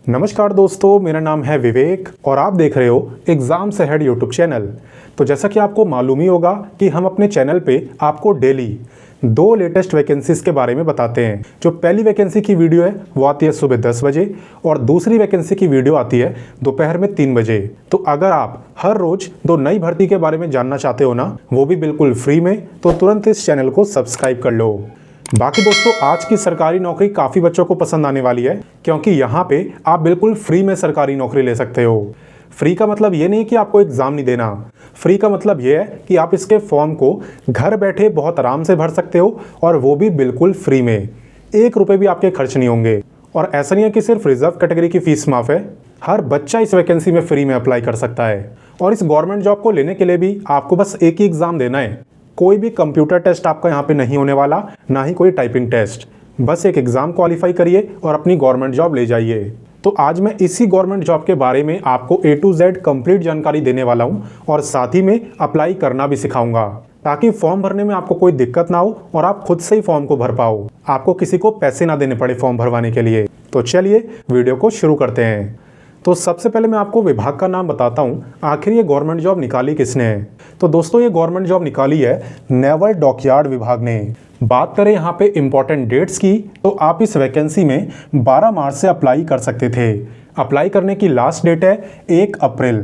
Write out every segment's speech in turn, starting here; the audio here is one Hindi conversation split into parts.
नमस्कार दोस्तों, मेरा नाम है विवेक और आप देख रहे हो एग्जाम से हेड यूट्यूब चैनल। तो जैसा कि आपको मालूम ही होगा कि हम अपने चैनल पे आपको डेली 2 लेटेस्ट वैकेंसीज के बारे में बताते हैं। जो पहली वैकेंसी की वीडियो है वो आती है सुबह 10 बजे और दूसरी वैकेंसी की वीडियो आती है दोपहर में 3 बजे। तो अगर आप हर रोज 2 नई भर्ती के बारे में जानना चाहते हो ना, वो भी बिल्कुल फ्री में, तो तुरंत इस चैनल को सब्सक्राइब कर लो। बाकी दोस्तों, आज की सरकारी नौकरी काफ़ी बच्चों को पसंद आने वाली है, क्योंकि यहाँ पे आप बिल्कुल फ्री में सरकारी नौकरी ले सकते हो। फ्री का मतलब ये नहीं कि आपको एग्ज़ाम नहीं देना। फ्री का मतलब ये है कि आप इसके फॉर्म को घर बैठे बहुत आराम से भर सकते हो, और वो भी बिल्कुल फ्री में। 1 रुपये भी आपके खर्च नहीं होंगे। और ऐसा नहीं है कि सिर्फ रिजर्व कैटेगरी की फीस माफ़ है, हर बच्चा इस वैकेंसी में फ्री में अप्लाई कर सकता है। और इस गवर्नमेंट जॉब को लेने के लिए भी आपको बस एक ही एग्ज़ाम देना है। कोई भी कंप्यूटर टेस्ट आपका यहाँ पे नहीं होने वाला, ना ही कोई टाइपिंग टेस्ट। बस एक एग्ज़ाम क्वालिफाई करिए और अपनी गवर्नमेंट जॉब ले जाइए। तो आज मैं इसी गवर्नमेंट जॉब के बारे में आपको A to Z कंप्लीट जानकारी देने वाला हूँ, और साथ ही में अप्लाई करना भी सिखाऊंगा, ताकि फॉर्म भरने में आपको कोई दिक्कत ना हो और आप खुद से ही फॉर्म को भर पाओ, आपको किसी को पैसे ना देने पड़े फॉर्म भरवाने के लिए। तो चलिए वीडियो को शुरू करते हैं। तो सबसे पहले मैं आपको विभाग का नाम बताता हूँ, आखिर ये गवर्नमेंट जॉब निकाली किसने है। तो दोस्तों, ये गवर्नमेंट जॉब निकाली है नेवल डॉकयार्ड विभाग ने। बात करें यहाँ पे इंपॉर्टेंट डेट्स की, तो आप इस वैकेंसी में 12 मार्च से अप्लाई कर सकते थे। अप्लाई करने की लास्ट डेट है 1 अप्रैल।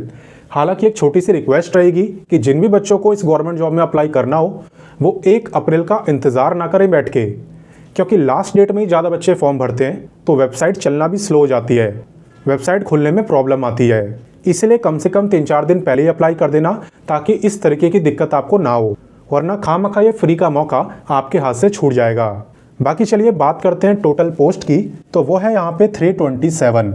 हालांकि एक छोटी सी रिक्वेस्ट रहेगी कि जिन भी बच्चों को इस गवर्नमेंट जॉब में अप्लाई करना हो, वो 1 अप्रैल का इंतज़ार ना करें बैठ के, क्योंकि लास्ट डेट में ही ज़्यादा बच्चे फॉर्म भरते हैं, तो वेबसाइट चलना भी स्लो हो जाती है, वेबसाइट खुलने में प्रॉब्लम आती है। इसलिए कम से कम 3-4 दिन पहले ही अप्लाई कर देना, ताकि इस तरीके की दिक्कत आपको ना हो, वरना खामखा ये फ्री का मौका आपके हाथ से छूट जाएगा। बाकी चलिए बात करते हैं टोटल पोस्ट की। तो वो है यहाँ पे 327।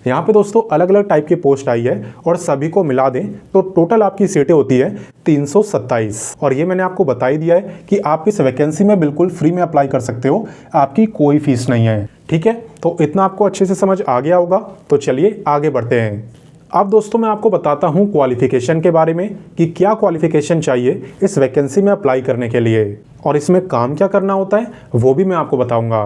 यहाँ पे दोस्तों अलग अलग टाइप की पोस्ट आई है, और सभी को मिला दें तो टोटल आपकी सीटें होती है 327। और ये मैंने आपको बता ही दिया है कि आप इस वैकेंसी में बिल्कुल फ्री में अप्लाई कर सकते हो, आपकी कोई फीस नहीं है। ठीक है, तो इतना आपको अच्छे से समझ आ गया होगा। तो चलिए आगे बढ़ते हैं। अब दोस्तों मैं आपको बताता हूँ क्वालिफिकेशन के बारे में, कि क्या क्वालिफिकेशन चाहिए इस वैकेंसी में अप्लाई करने के लिए, और इसमें काम क्या करना होता है वो भी मैं आपको बताऊंगा।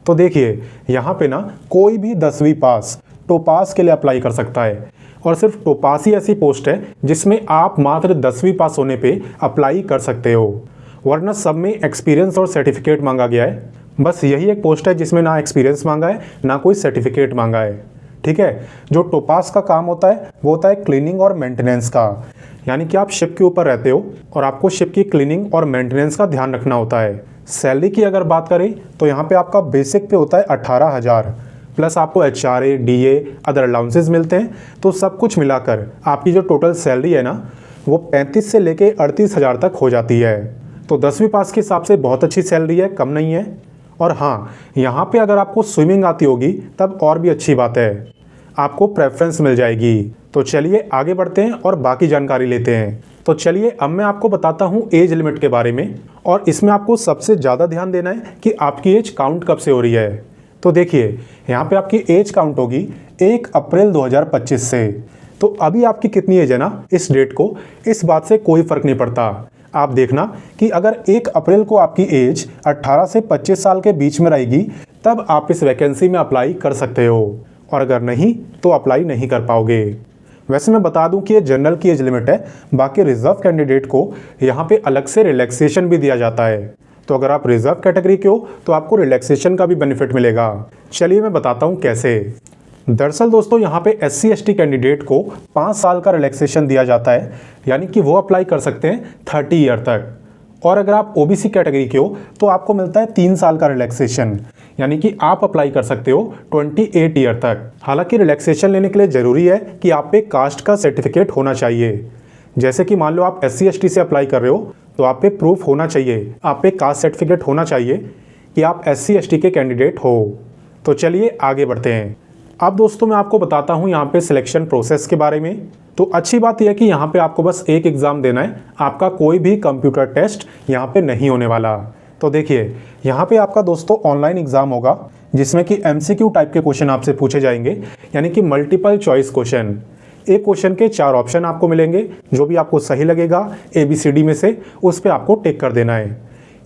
तो देखिए, यहाँ पे ना कोई भी 10वीं पास टोपास के लिए अप्लाई कर सकता है, और सिर्फ टोपास ही ऐसी पोस्ट है जिसमें आप मात्र 10वीं पास होने पे अप्लाई कर सकते हो, वरना सब में एक्सपीरियंस और सर्टिफिकेट मांगा गया है। बस यही एक पोस्ट है जिसमें ना एक्सपीरियंस मांगा है, ना कोई सर्टिफिकेट मांगा है। ठीक है, जो टोपास का काम होता है वो होता है क्लीनिंग और मेंटेनेंस का, यानी कि आप शिप के ऊपर रहते हो और आपको शिप की क्लीनिंग और मेंटेनेंस का ध्यान रखना होता है। सैलरी की अगर बात करें तो यहाँ पे आपका बेसिक पे होता है 18,000, प्लस आपको HRA, DA, अदर अलाउंसेस मिलते हैं। तो सब कुछ मिलाकर आपकी जो टोटल सैलरी है ना, वो 35 से लेके 38,000 तक हो जाती है। तो 10वीं पास के हिसाब से बहुत अच्छी सैलरी है, कम नहीं है। और हाँ, यहाँ पे अगर आपको स्विमिंग आती होगी तब और भी अच्छी बात है, आपको प्रेफरेंस मिल जाएगी। तो चलिए आगे बढ़ते हैं और बाकी जानकारी लेते हैं। तो चलिए अब मैं आपको बताता हूँ एज लिमिट के बारे में, और इसमें आपको सबसे ज़्यादा ध्यान देना है कि आपकी एज काउंट कब से हो रही है। तो देखिए, यहाँ पे आपकी एज काउंट होगी 1 अप्रैल 2025 से। तो अभी आपकी कितनी एज है ना, इस डेट को इस बात से कोई फ़र्क नहीं पड़ता। आप देखना कि अगर 1 अप्रैल को आपकी एज 18 से 25 साल के बीच में रहेगी, तब आप इस वैकेंसी में अप्लाई कर सकते हो, और अगर नहीं तो अप्लाई नहीं कर पाओगे। वैसे मैं बता दूं कि ये जनरल की एज लिमिट है, बाकी रिजर्व कैंडिडेट को यहाँ पे अलग से रिलैक्सेशन भी दिया जाता है। तो अगर आप रिजर्व कैटेगरी के हो तो आपको रिलैक्सेशन का भी बेनिफिट मिलेगा। चलिए मैं बताता हूँ कैसे। दरअसल दोस्तों, यहाँ पे SC ST कैंडिडेट को 5 साल का रिलैक्सेशन दिया जाता है, यानी कि वो अप्लाई कर सकते हैं 30 ईयर तक। और अगर आप OBC कैटेगरी के हो तो आपको मिलता है 3 साल का रिलैक्सेशन, यानी कि आप अप्लाई कर सकते हो 28 ईयर तक। हालांकि रिलैक्सेशन लेने के लिए ज़रूरी है कि आप पे कास्ट का सर्टिफिकेट होना चाहिए। जैसे कि मान लो आप SC ST से अप्लाई कर रहे हो, तो आप पे प्रूफ होना चाहिए, आप पे कास्ट सर्टिफिकेट होना चाहिए कि आप SC ST के कैंडिडेट हो। तो चलिए आगे बढ़ते हैं। अब दोस्तों मैं आपको बताता हूँ यहाँ पे सिलेक्शन प्रोसेस के बारे में। तो अच्छी बात यह है कि यहाँ पे आपको बस एक एग्ज़ाम देना है, आपका कोई भी कंप्यूटर टेस्ट यहाँ पे नहीं होने वाला। तो देखिए, यहाँ पे आपका दोस्तों ऑनलाइन एग्ज़ाम होगा, जिसमें कि MCQ टाइप के क्वेश्चन आपसे पूछे जाएंगे, यानी कि मल्टीपल चॉइस क्वेश्चन। एक क्वेश्चन के 4 ऑप्शन आपको मिलेंगे, जो भी आपको सही लगेगा ABCD में से उस पर आपको टिक कर देना है।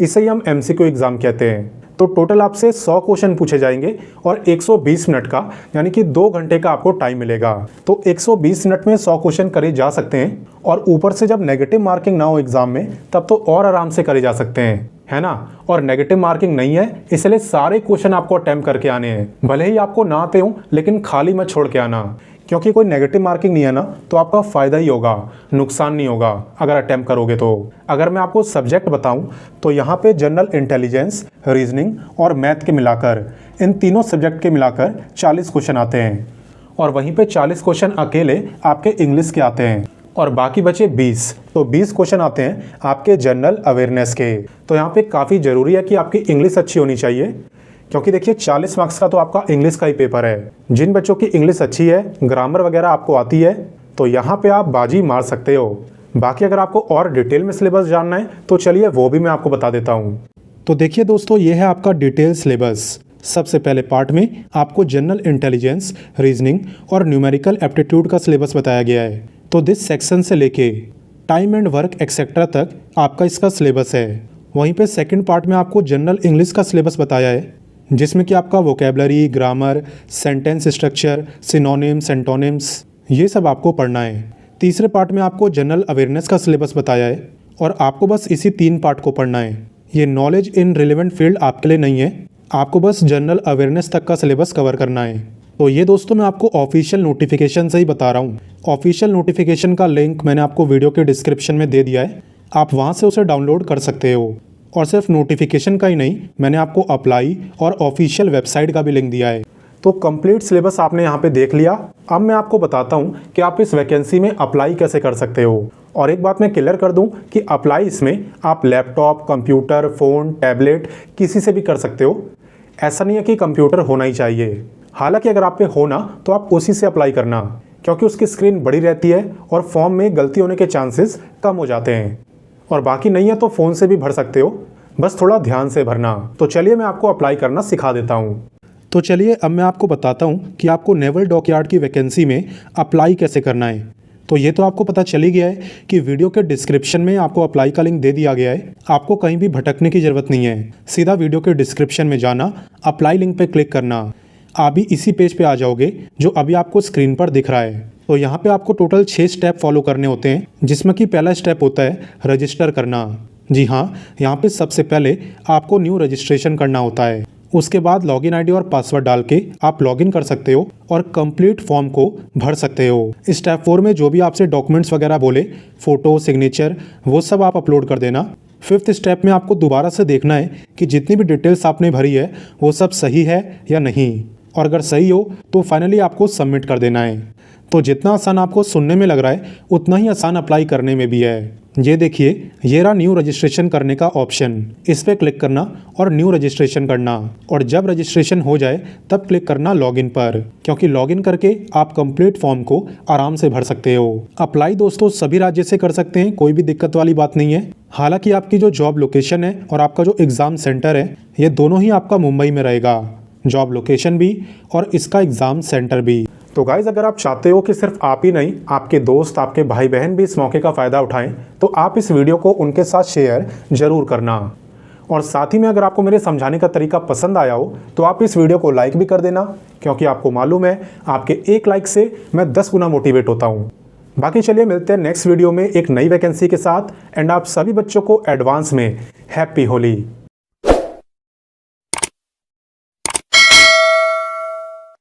इसे ही हम MCQ एग्ज़ाम कहते हैं। तो टोटल आपसे 100 क्वेश्चन पूछे जाएंगे और 120 मिनट का यानी कि 2 घंटे का आपको टाइम मिलेगा। तो 120 मिनट में 100 क्वेश्चन करे जा सकते हैं और ऊपर से जब नेगेटिव मार्किंग ना हो एग्जाम में तब तो और आराम से करे जा सकते हैं, है ना। और नेगेटिव मार्किंग नहीं है इसलिए सारे क्वेश्चन आपको अटेम्प्ट करके आने हैं, भले ही आपको ना आते हो लेकिन खाली मत छोड़ के आना, क्योंकि कोई नेगेटिव मार्किंग नहीं है ना तो आपका फ़ायदा ही होगा, नुकसान नहीं होगा अगर अटेम्प्ट करोगे तो। अगर मैं आपको सब्जेक्ट बताऊं तो यहाँ पे जनरल इंटेलिजेंस, रीजनिंग और मैथ के मिलाकर, इन तीनों सब्जेक्ट के मिलाकर 40 क्वेश्चन आते हैं और वहीं पे 40 क्वेश्चन अकेले आपके इंग्लिश के आते हैं और बाकी बचे 20। तो 20 क्वेश्चन आते हैं आपके जनरल अवेयरनेस के। तो यहाँ पे काफ़ी ज़रूरी है कि आपकी इंग्लिश अच्छी होनी चाहिए, क्योंकि देखिए 40 मार्क्स का तो आपका इंग्लिश का ही पेपर है। जिन बच्चों की इंग्लिश अच्छी है, ग्रामर वगैरह आपको आती है, तो यहाँ पे आप बाजी मार सकते हो। बाकी अगर आपको और डिटेल में सिलेबस जानना है तो चलिए वो भी मैं आपको बता देता हूँ। तो देखिए दोस्तों, ये है आपका डिटेल सिलेबस। सबसे पहले पार्ट में आपको जनरल इंटेलिजेंस, रीजनिंग और न्यूमेरिकल एप्टीट्यूड का सिलेबस बताया गया है। तो दिस सेक्शन से लेके टाइम एंड वर्क एक्सेट्रा तक आपका इसका सिलेबस है। वहीं पे सेकंड पार्ट में आपको जनरल इंग्लिश का सिलेबस बताया है, जिसमें कि आपका vocabulary, grammar, sentence structure, synonyms, antonyms, ये सब आपको पढ़ना है। तीसरे पार्ट में आपको जनरल अवेयरनेस का सिलेबस बताया है और आपको बस इसी 3 पार्ट को पढ़ना है। ये नॉलेज इन रिलेवेंट फील्ड आपके लिए नहीं है, आपको बस जनरल अवेयरनेस तक का सिलेबस कवर करना है। तो ये दोस्तों मैं आपको ऑफिशियल नोटिफिकेशन से ही बता रहा हूँ। ऑफिशियल नोटिफिकेशन का लिंक मैंने आपको वीडियो के डिस्क्रिप्शन में दे दिया है, आप वहाँ से उसे डाउनलोड कर सकते हो। और सिर्फ नोटिफिकेशन का ही नहीं, मैंने आपको अप्लाई और ऑफिशियल वेबसाइट का भी लिंक दिया है। तो कंप्लीट सिलेबस आपने यहाँ पे देख लिया। अब मैं आपको बताता हूँ कि आप इस वैकेंसी में अप्लाई कैसे कर सकते हो। और एक बात मैं क्लियर कर दूँ कि अप्लाई इसमें आप लैपटॉप, कंप्यूटर, फ़ोन, टैबलेट किसी से भी कर सकते हो। ऐसा नहीं है कि कंप्यूटर होना ही चाहिए। हालांकि अगर आप पे होना तो आप उसी से अप्लाई करना, क्योंकि उसकी स्क्रीन बड़ी रहती है और फॉर्म में गलती होने के चांसेस कम हो जाते हैं। और बाकी नहीं है तो फ़ोन से भी भर सकते हो, बस थोड़ा ध्यान से भरना। तो चलिए मैं आपको अप्लाई करना सिखा देता हूँ। तो चलिए अब मैं आपको बताता हूँ कि आपको नेवल डॉकयार्ड की वैकेंसी में अप्लाई कैसे करना है। तो ये तो आपको पता चली गया है कि वीडियो के डिस्क्रिप्शन में आपको अप्लाई का लिंक दे दिया गया है। आपको कहीं भी भटकने की ज़रूरत नहीं है, सीधा वीडियो के डिस्क्रिप्शन में जाना, अप्लाई लिंक पर क्लिक करना, आप भी इसी पेज पे आ जाओगे जो अभी आपको स्क्रीन पर दिख रहा है। तो यहाँ पे आपको टोटल 6 स्टेप फॉलो करने होते हैं, जिसमें कि पहला स्टेप होता है रजिस्टर करना। जी हाँ, यहाँ पे सबसे पहले आपको न्यू रजिस्ट्रेशन करना होता है। उसके बाद लॉगिन आईडी और पासवर्ड डाल के आप लॉगिन कर सकते हो और कंप्लीट फॉर्म को भर सकते हो। स्टेप 4 में जो भी आपसे डॉक्यूमेंट्स वगैरह बोले, फ़ोटो, सिग्नेचर, वो सब आप अपलोड कर देना। 5th स्टेप में आपको दोबारा से देखना है कि जितनी भी डिटेल्स आपने भरी है वो सब सही है या नहीं, और अगर सही हो तो फाइनली आपको सबमिट कर देना है। तो जितना आसान आपको सुनने में लग रहा है उतना ही आसान अप्लाई करने में भी है। ये देखिए, ये रहा न्यू रजिस्ट्रेशन करने का ऑप्शन, इस पर क्लिक करना और न्यू रजिस्ट्रेशन करना, और जब रजिस्ट्रेशन हो जाए तब क्लिक करना लॉगिन पर, क्योंकि लॉगिन करके आप कंप्लीट फॉर्म को आराम से भर सकते हो। अप्लाई दोस्तों सभी राज्य से कर सकते हैं, कोई भी दिक्कत वाली बात नहीं है। हालांकि आपकी जो जॉब लोकेशन है और आपका जो एग्ज़ाम सेंटर है, ये दोनों ही आपका मुंबई में रहेगा, जॉब लोकेशन भी और इसका एग्ज़ाम सेंटर भी। तो गाइज अगर आप चाहते हो कि सिर्फ आप ही नहीं, आपके दोस्त, आपके भाई बहन भी इस मौके का फ़ायदा उठाएं, तो आप इस वीडियो को उनके साथ शेयर ज़रूर करना। और साथ ही में अगर आपको मेरे समझाने का तरीका पसंद आया हो तो आप इस वीडियो को लाइक भी कर देना, क्योंकि आपको मालूम है आपके एक लाइक से मैं 10 गुना मोटिवेट होता हूँ। बाकी चलिए मिलते हैं नेक्स्ट वीडियो में एक नई वैकेंसी के साथ। एंड आप सभी बच्चों को एडवांस में हैप्पी होली।